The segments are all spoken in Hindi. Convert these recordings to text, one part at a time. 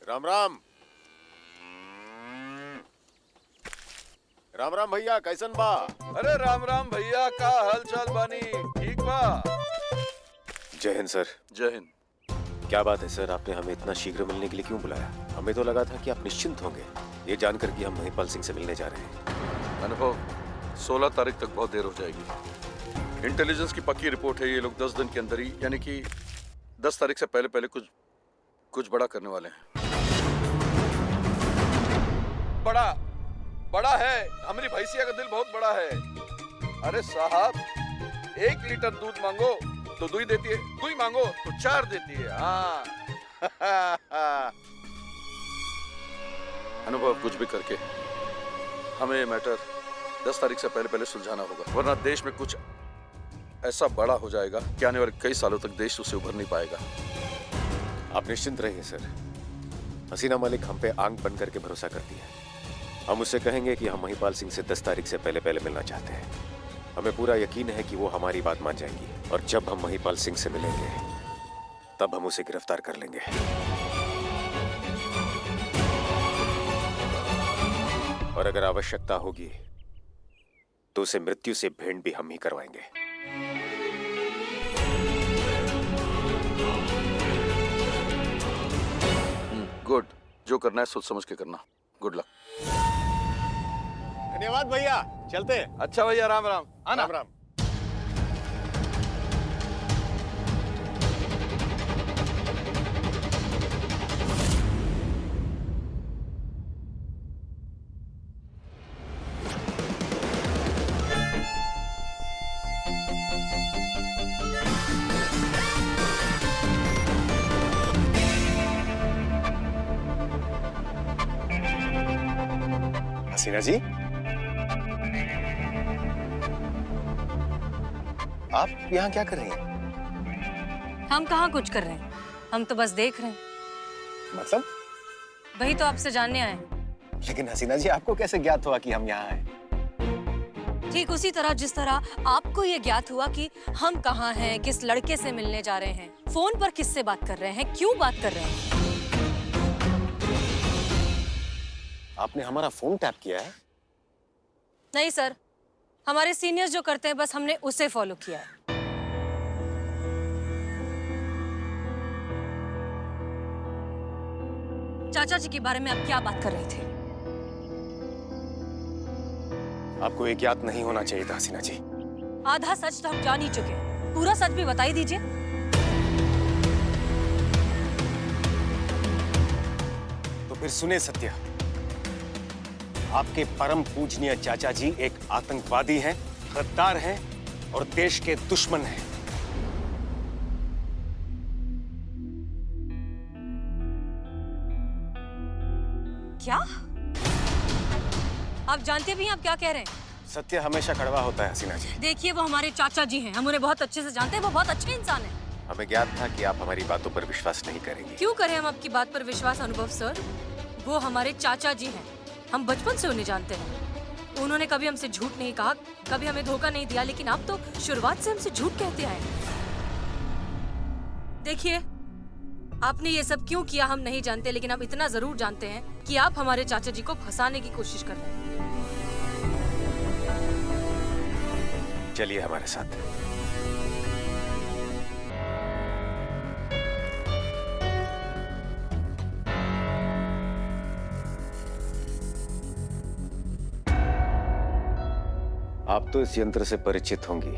राम राम। राम राम भैया, कैसन बा? अरे राम राम भैया, का हाल चाल बानी? ठीक बा। जय हिंद सर। जय हिंद। क्या बात है सर, आपने हमें इतना शीघ्र मिलने के लिए क्यों बुलाया? हमें तो लगा था कि आप निश्चिंत होंगे, ये जानकर कि हम महिपाल सिंह से मिलने जा रहे हैं। अनुभव, 16 तारीख तक बहुत देर हो जाएगी। इंटेलिजेंस की पक्की रिपोर्ट है, ये लोग 10 दिन के अंदर ही, यानी कि 10 तारीख से पहले पहले कुछ बड़ा करने वाले हैं। बड़ा है। हमारी भैंसिया का दिल बहुत बड़ा है। अरे साहब, 1 लीटर दूध मांगो तो 2 देती है, 2 मांगो तो 4 देती है। हाँ। अनुभव, कुछ भी करके हमें ये मैटर 10 तारीख से पहले पहले सुलझाना होगा, वरना देश में कुछ ऐसा बड़ा हो जाएगा कि आने वाले कई सालों तक देश उससे उभर नहीं पाएगा। आप निश्चिंत रहिए सर, हसीना मलिक हम पे आंख बंद करके भरोसा करती है। हम उससे कहेंगे कि हम महिपाल सिंह से 10 तारीख से पहले पहले मिलना चाहते हैं। हमें पूरा यकीन है कि वो हमारी बात मान जाएंगी, और जब हम महिपाल सिंह से मिलेंगे तब हम उसे गिरफ्तार कर लेंगे। और अगर आवश्यकता होगी तो उसे मृत्यु से भेंट भी हम ही करवाएंगे। गुड, जो करना है सोच समझ के करना। Good luck. धन्यवाद भैया, चलते हैं। अच्छा भैया, राम राम। आना। राम राम। हसीना जी, आप यहाँ क्या कर रही हैं? हम कहाँ कुछ कर रहे हैं, हम तो बस देख रहे हैं। मतलब? वही तो आपसे जानने आए हैं। लेकिन हसीना जी, आपको कैसे ज्ञात हुआ कि हम यहाँ आए? ठीक उसी तरह जिस तरह आपको ये ज्ञात हुआ कि हम कहाँ हैं, किस लड़के से मिलने जा रहे हैं, फोन पर किससे बात कर रहे हैं, क्यों बात कर रहे हैं। आपने हमारा फोन टैप किया है? नहीं सर, हमारे सीनियर्स जो करते हैं बस हमने उसे फॉलो किया है। चाचा जी के बारे में आप क्या बात कर रहे थे? आपको ये ज्ञात नहीं होना चाहिए था हसीना जी। आधा सच तो हम जान ही चुके हैं, पूरा सच भी बता ही दीजिए। तो फिर सुने सत्या, आपके परम पूजनीय चाचा जी एक आतंकवादी हैं, गद्दार हैं और देश के दुश्मन हैं। क्या? आप जानते भी हैं आप क्या कह रहे हैं? सत्य हमेशा कड़वा होता है हसीना जी। देखिए, वो हमारे चाचा जी हैं, हम उन्हें बहुत अच्छे से जानते हैं, वो बहुत अच्छे इंसान हैं। हमें ज्ञात था कि आप हमारी बातों पर विश्वास नहीं करेंगे। क्यों करें हम आपकी बात पर विश्वास अनुभव सर? वो हमारे चाचा जी हैं, हम बचपन से उन्हें जानते हैं। उन्होंने कभी हमसे झूठ नहीं कहा, कभी हमें धोखा नहीं दिया, लेकिन आप तो शुरुआत से हमसे झूठ कहते आए। देखिए, आपने ये सब क्यों किया हम नहीं जानते, लेकिन हम इतना जरूर जानते हैं कि आप हमारे चाचा जी को फंसाने की कोशिश कर रहे हैं। चलिए हमारे साथ। आप तो इस यंत्र से परिचित होंगी।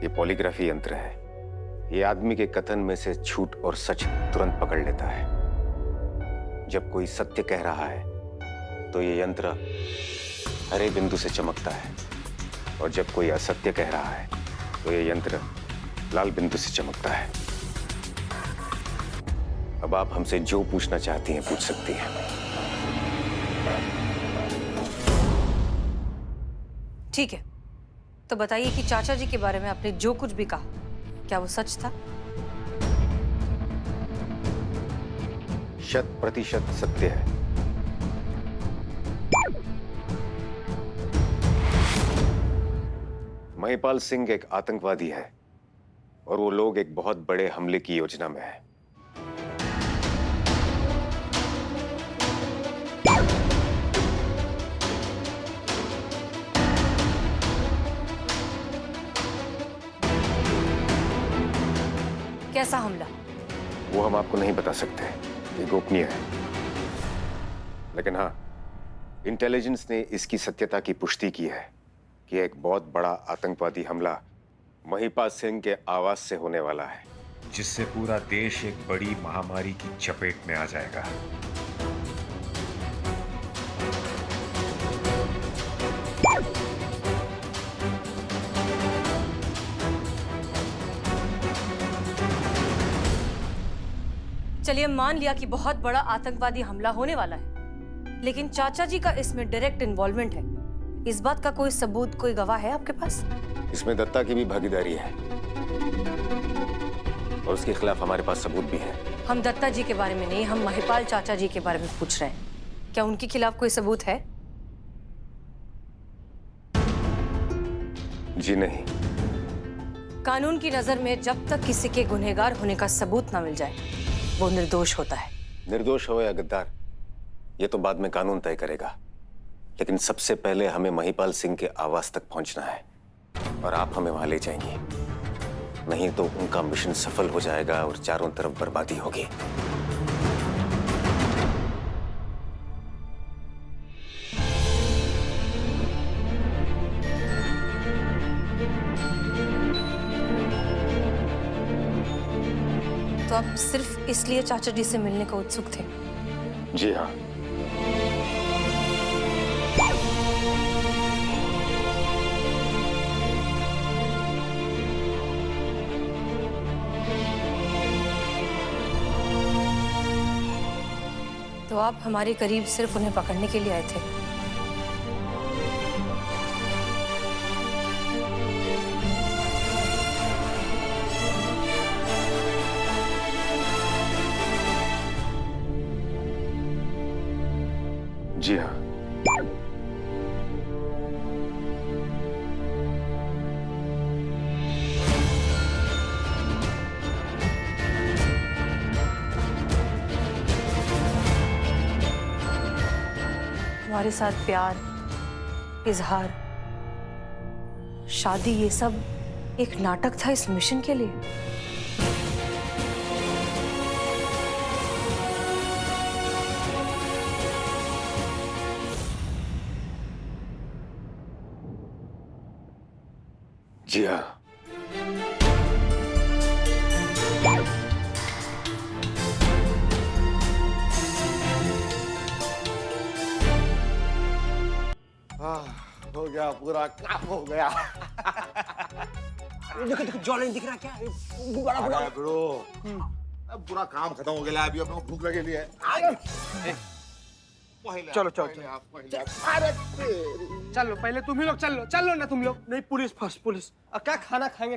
ये पॉलीग्राफी यंत्र है। ये आदमी के कथन में से झूठ और सच तुरंत पकड़ लेता है। जब कोई सत्य कह रहा है तो ये यंत्र हरे बिंदु से चमकता है, और जब कोई असत्य कह रहा है तो ये यंत्र लाल बिंदु से चमकता है। अब आप हमसे जो पूछना चाहती हैं पूछ सकती हैं। ठीक है, तो बताइए कि चाचा जी के बारे में आपने जो कुछ भी कहा, क्या वो सच था? 100% सत्य है। महिपाल सिंह एक आतंकवादी है, और वो लोग एक बहुत बड़े हमले की योजना में है। कैसा हमला? वो हम आपको नहीं बता सकते, ये गोपनीय है। लेकिन हाँ, इंटेलिजेंस ने इसकी सत्यता की पुष्टि की है कि एक बहुत बड़ा आतंकवादी हमला महिपाल सिंह के आवास से होने वाला है, जिससे पूरा देश एक बड़ी महामारी की चपेट में आ जाएगा। चलिए मान लिया कि बहुत बड़ा आतंकवादी हमला होने वाला है, लेकिन चाचा जी का इसमें डायरेक्ट इन्वॉल्वमेंट है। इस बात का कोई सबूत, कोई गवाह है आपके पास? इसमें दत्ता की भी भागीदारी है और उसके खिलाफ हमारे पास सबूत भी है। हम दत्ता जी के बारे में नहीं, हम महिपाल चाचा जी के बारे में पूछ रहे हैं। क्या उनके खिलाफ कोई सबूत है? जी नहीं। कानून की नजर में जब तक किसी के गुनहगार होने का सबूत ना मिल जाए, वो निर्दोष होता है। निर्दोष हो या गद्दार, ये तो बाद में कानून तय करेगा, लेकिन सबसे पहले हमें महिपाल सिंह के आवास तक पहुंचना है और आप हमें वहां ले जाएंगे। नहीं तो उनका मिशन सफल हो जाएगा और चारों तरफ बर्बादी होगी। तो आप सिर्फ इसलिए चाचा जी से मिलने को उत्सुक थे? जी हाँ। तो आप हमारे करीब सिर्फ उन्हें पकड़ने के लिए आए थे? जी हाँ। हमारे साथ प्यार, इजहार, शादी, ये सब एक नाटक था इस मिशन के लिए। जी हाँ। हो गया, पूरा काम हो गया। देखो देखो जॉ लाइन दिख रहा है क्या? गुब्बारा फुला। ब्रो, अब पूरा काम खत्म हो गया। अभी अपने को भूख लगेली है। चलो चलो चलो, पहले तुम ही लोग चलो ना तुम लोग। नहीं, पुलिस फर्स्ट, पुलिस। क्या खाना खाएंगे?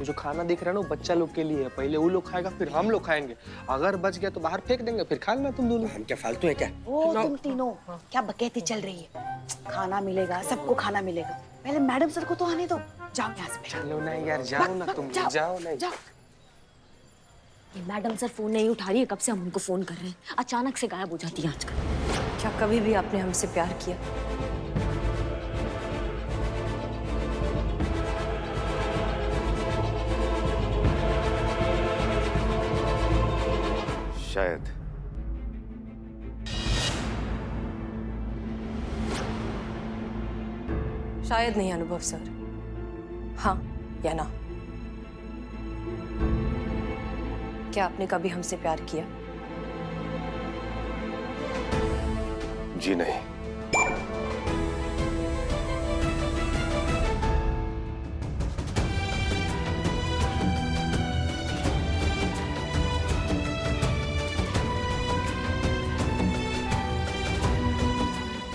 जो खाना दिख रहा है ना, वो बच्चा लोग के लिए है। पहले वो लोग खाएगा, फिर हम लोग खाएंगे। अगर बच गया तो बाहर फेंक देंगे, फिर खा लेना तुम दोनों। हम क्या फालतू है क्या? ओ तुम तीनों क्या बकैती चल रही है? खाना मिलेगा, सबको खाना मिलेगा। पहले मैडम सर को तो आने दो। जाओ यहाँ से। चलो ना यार, जाओ ना तुम, जाओ ना। ये मैडम सर फोन नहीं उठा रही है, कब से हम उनको फोन कर रहे हैं। अचानक से गायब हो जाती है आजकल। क्या कभी भी आपने हमसे प्यार किया? शायद। शायद नहीं अनुभव सर, हाँ या ना? क्या आपने कभी हमसे प्यार किया? जी नहीं।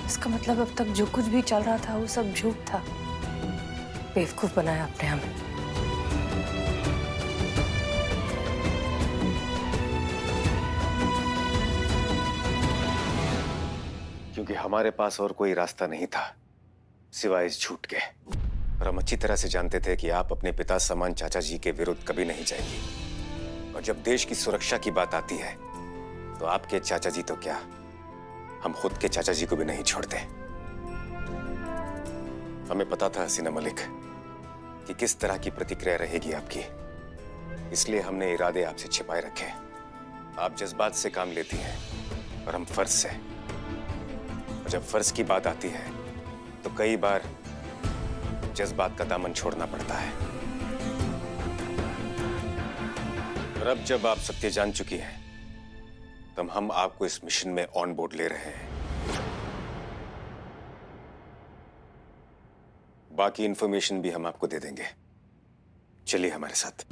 इसका मतलब अब तक जो कुछ भी चल रहा था वो सब झूठ था। बेवकूफ बनाया आपने हमें। क्योंकि हमारे पास और कोई रास्ता नहीं था सिवाय इस झूठ के। और हम अच्छी तरह से जानते थे कि आप अपने पिता समान चाचा जी के विरुद्ध कभी नहीं जाएंगी। और जब देश की सुरक्षा की बात आती है तो आपके चाचा जी तो क्या, हम खुद के चाचा जी को भी नहीं छोड़ते। हमें पता था हसीना मलिक कि किस तरह की प्रतिक्रिया रहेगी आपकी। इसलिए हमने इरादे आपसे छिपाए रखे। आप जज्बात से काम लेती हैं और हम फर्ज से। और जब फर्ज की बात आती है तो कई बार जज्बात का दामन छोड़ना पड़ता है। और अब जब आप सत्य जान चुकी हैं तो हम आपको इस मिशन में ऑन बोर्ड ले रहे हैं। बाकी इंफॉर्मेशन भी हम आपको दे देंगे। चलिए हमारे साथ।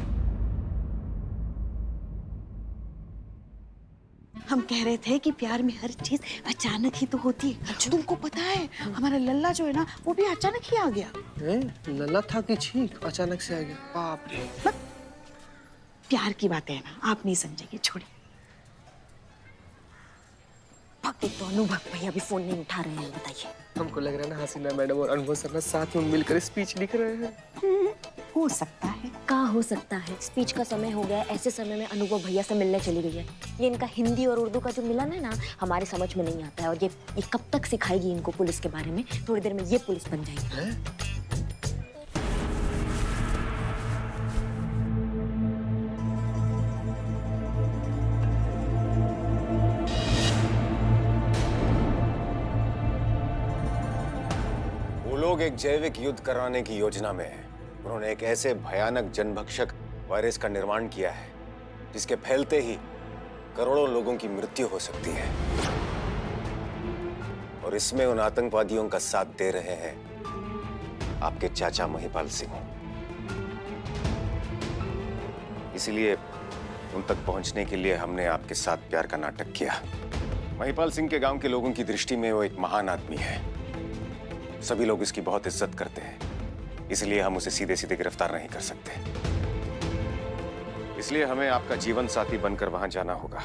हम कह रहे थे कि प्यार में हर चीज अचानक ही तो होती है। तुमको पता है हमारा लल्ला जो है ना वो भी अचानक ही आ गया। लल्ला था कि छींक अचानक से आ गया? बाप रे। प्यार की बातें है ना, आप नहीं समझेंगे, छोड़िए। एक तो अनुभव भैया अभी फोन नहीं उठा रहे हैं, बताइए। हमको लग रहा है ना हसीना मैडम और अनुभव सर ना साथ में मिलकर स्पीच लिख रहे हैं। हो सकता है। कहाँ हो सकता है, स्पीच का समय हो गया है। ऐसे समय में अनुभव भैया से मिलने चली गई है। ये इनका हिंदी और उर्दू का जो मिलन है ना, हमारे समझ में नहीं आता है। और ये कब तक सिखाएगी इनको पुलिस के बारे में? थोड़ी देर में ये पुलिस बन जाएगी। लोग एक जैविक युद्ध कराने की योजना में हैं। उन्होंने एक ऐसे भयानक जनभक्षक वायरस का निर्माण किया है जिसके फैलते ही करोड़ों लोगों की मृत्यु हो सकती है। और इसमें उन आतंकवादियों का साथ दे रहे हैं आपके चाचा महिपाल सिंह। इसलिए उन तक पहुंचने के लिए हमने आपके साथ प्यार का नाटक किया। महिपाल सिंह के गांव के लोगों की दृष्टि में वो एक महान आदमी है। सभी लोग इसकी बहुत इज्जत करते हैं, इसलिए हम उसे सीधे सीधे गिरफ्तार नहीं कर सकते। इसलिए हमें आपका जीवन साथी बनकर वहां जाना होगा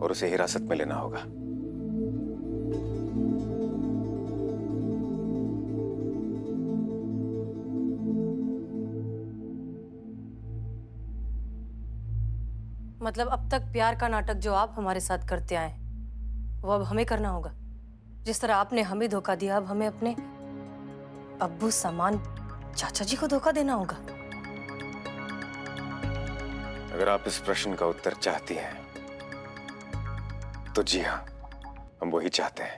और उसे हिरासत में लेना होगा। मतलब अब तक प्यार का नाटक जो आप हमारे साथ करते आए वो अब हमें करना होगा। जिस तरह आपने हमें धोखा दिया, अब हमें अपने अब्बू समान चाचा जी को धोखा देना होगा। अगर आप इस प्रश्न का उत्तर चाहती हैं तो जी हाँ, हम वही चाहते हैं।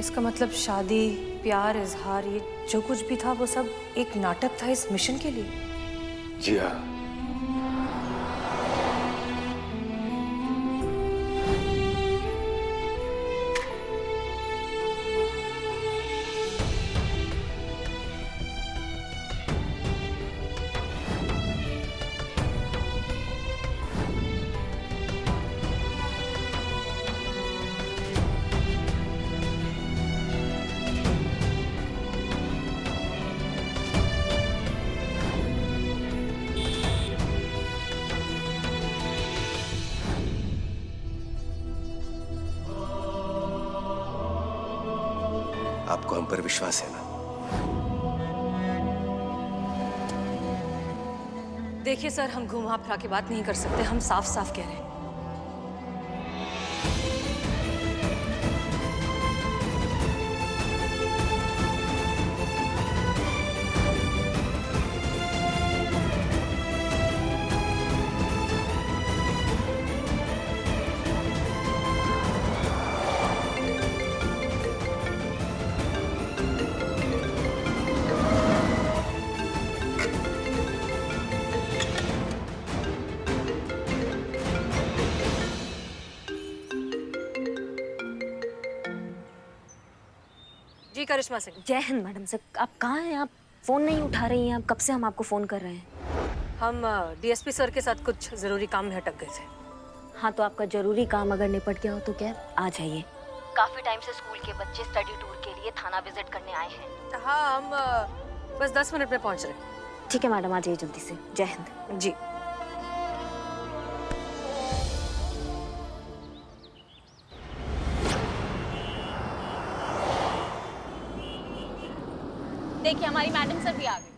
इसका मतलब शादी, प्यार, इजहार, ये जो कुछ भी था वो सब एक नाटक था इस मिशन के लिए। जी हाँ। आपको हम पर विश्वास है ना? देखिए सर, हम घुमा फिरा के बात नहीं कर सकते। हम साफ साफ कह रहे हैं। जी करिश्मा सिंह। जय हिंद मैडम सर, आप कहाँ हैं? आप फोन नहीं उठा रही हैं। आप कब से हम आपको फोन कर रहे हैं। हम डीएसपी सर के साथ कुछ जरूरी काम में अटक गए थे। हाँ, तो आपका जरूरी काम अगर निपट गया हो तो क्या आ जाइए। काफी टाइम से स्कूल के बच्चे स्टडी टूर के लिए थाना विजिट करने आए हैं। हाँ, हम बस 10 मिनट में पहुंच रहे हैं। ठीक है मैडम, आ जाइए जल्दी से। जय हिंद। जी। देखिए हमारी मैडम सर भी आ गई।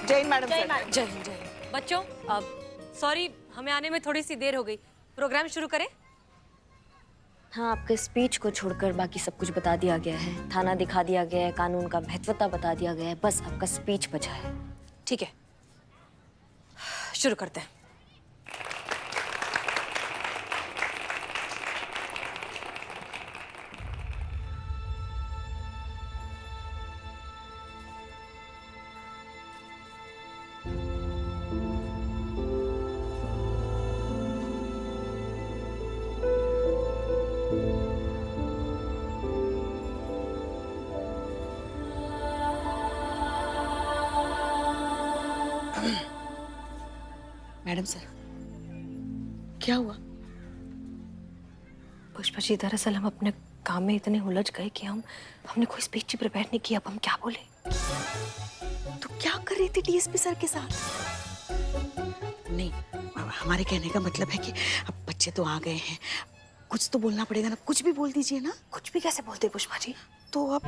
जैन मैडम जय सर। मैडम। जय हिंद जय हिंद। बच्चों अब सॉरी हमें आने में थोड़ी सी देर हो गई। प्रोग्राम शुरू करें? हाँ, आपके स्पीच को छोड़कर बाकी सब कुछ बता दिया गया है। थाना दिखा दिया गया है, कानून का महत्वता बता दिया गया है, बस आपका स्पीच बचा है। ठीक है, शुरू करते हैं। मैडम सर, क्या हुआ? पुष्पा जी, दरअसल हम अपने काम में इतने उलझ गए कि हमने कोई स्पीच ही प्रिपेयर नहीं की। अब हम क्या बोले? तो क्या कर रही थी डीएसपी सर के साथ? नहीं, हमारे कहने का मतलब है कि अब बच्चे तो आ गए हैं, कुछ तो बोलना पड़ेगा ना। कुछ भी बोल दीजिए ना। कुछ भी कैसे बोलते पुष्पा जी? तो अब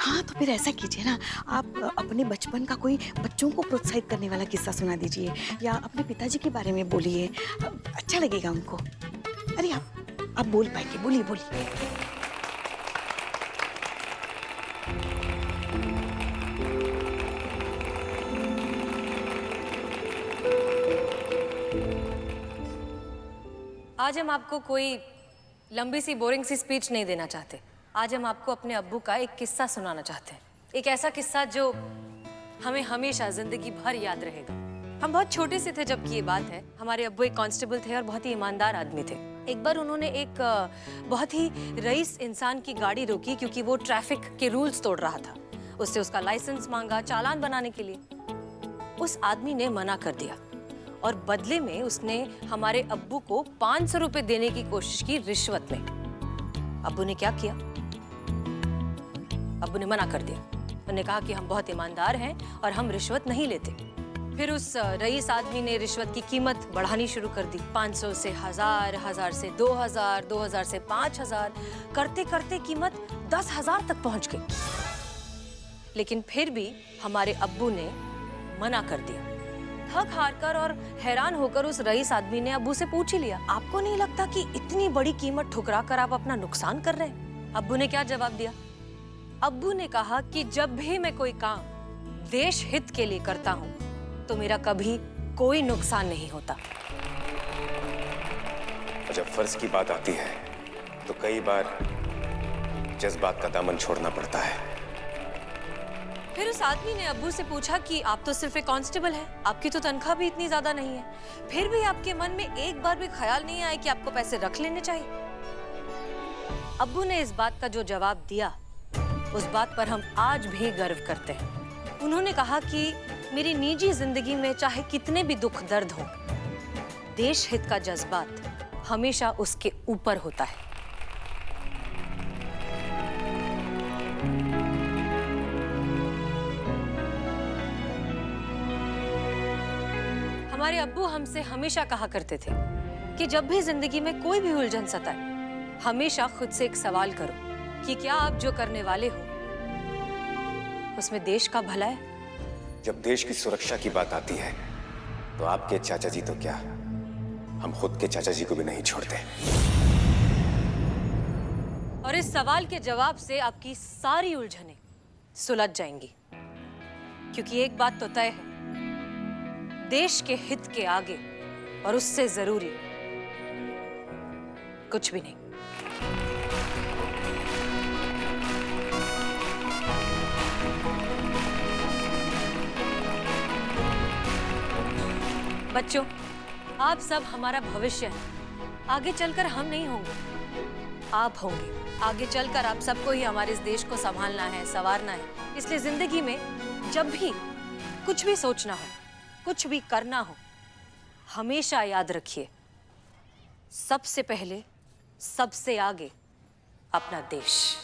हाँ, तो फिर ऐसा कीजिए ना, आप अपने बचपन का कोई बच्चों को प्रोत्साहित करने वाला किस्सा सुना दीजिए, या अपने पिताजी के बारे में बोलिए, अच्छा लगेगा उनको। अरे आप बोल पाएंगे, बोलिए बोलिए। आज हम आपको कोई लंबी सी बोरिंग सी स्पीच नहीं देना चाहते। आज हम आपको अपने अब्बू का एक किस्सा सुनाना चाहते हैं। एक ऐसा किस्सा जो हमें हमेशा जिंदगी भर याद रहेगा। हम बहुत छोटे से थे जबकि ये बात है। हमारे अब्बू एक कांस्टेबल थे और बहुत ही ईमानदार आदमी थे। एक बार उन्होंने एक बहुत ही रईस इंसान की गाड़ी रोकी क्योंकि वो ट्रैफिक के रूल्स तोड़ रहा था। उससे उसका लाइसेंस मांगा चालान बनाने के लिए। उस आदमी ने मना कर दिया और बदले में उसने हमारे अब्बू को 500 रुपए देने की कोशिश की रिश्वत में। अब्बू ने क्या किया? अब्बू ने मना कर दिया। उन्होंने कहा कि हम बहुत ईमानदार हैं और हम रिश्वत नहीं लेते। फिर उस रईस आदमी ने रिश्वत की कीमत बढ़ानी शुरू कर दी। 500 से 1000, 1000 से 2000, 2000 से 5000, करते करते कीमत 10,000 तक पहुंच गई। लेकिन फिर भी हमारे अब्बू ने मना कर दिया। थक हारकर और हैरान होकर उस रईस आदमी ने अब्बू से पूछ ही लिया, आपको नहीं लगता कि इतनी बड़ी कीमत ठुकरा कर आप अपना नुकसान कर रहे हैं? अब्बू ने क्या जवाब दिया? अब्बू ने कहा कि जब भी मैं कोई काम देश हित के लिए करता हूं तो मेरा कभी कोई नुकसान नहीं होता। और जब फर्ज की बात आती है तो कई बार जज्बात का दामन छोड़ना पड़ता है। फिर उस आदमी ने अब्बू से पूछा कि आप तो सिर्फ एक कांस्टेबल हैं, आपकी तो तनख्वाह भी इतनी ज्यादा नहीं है, फिर भी आपके मन में एक बार भी ख्याल नहीं आया कि आपको पैसे रख लेने चाहिए? अब्बू ने इस बात का जो जवाब दिया, उस बात पर हम आज भी गर्व करते हैं। उन्होंने कहा कि मेरी निजी जिंदगी में चाहे कितने भी दुख दर्द हो, देश हित का जज्बात हमेशा उसके ऊपर होता है। हमारे अब्बू हमसे हमेशा कहा करते थे कि जब भी जिंदगी में कोई भी उलझन सताए, हमेशा खुद से एक सवाल करो कि क्या आप जो करने वाले हो उसमें देश का भला है? जब देश की सुरक्षा की बात आती है तो आपके चाचा जी तो क्या, हम खुद के चाचा जी को भी नहीं छोड़ते। और इस सवाल के जवाब से आपकी सारी उलझनें सुलझ जाएंगी, क्योंकि एक बात तो तय है, देश के हित के आगे और उससे जरूरी कुछ भी नहीं। बच्चों, आप सब हमारा भविष्य हैं। आगे चलकर हम नहीं होंगे, आप होंगे। आगे चलकर आप सबको ही हमारे इस देश को संभालना है, संवारना है। इसलिए जिंदगी में जब भी कुछ भी सोचना हो, कुछ भी करना हो, हमेशा याद रखिए, सबसे पहले सबसे आगे अपना देश।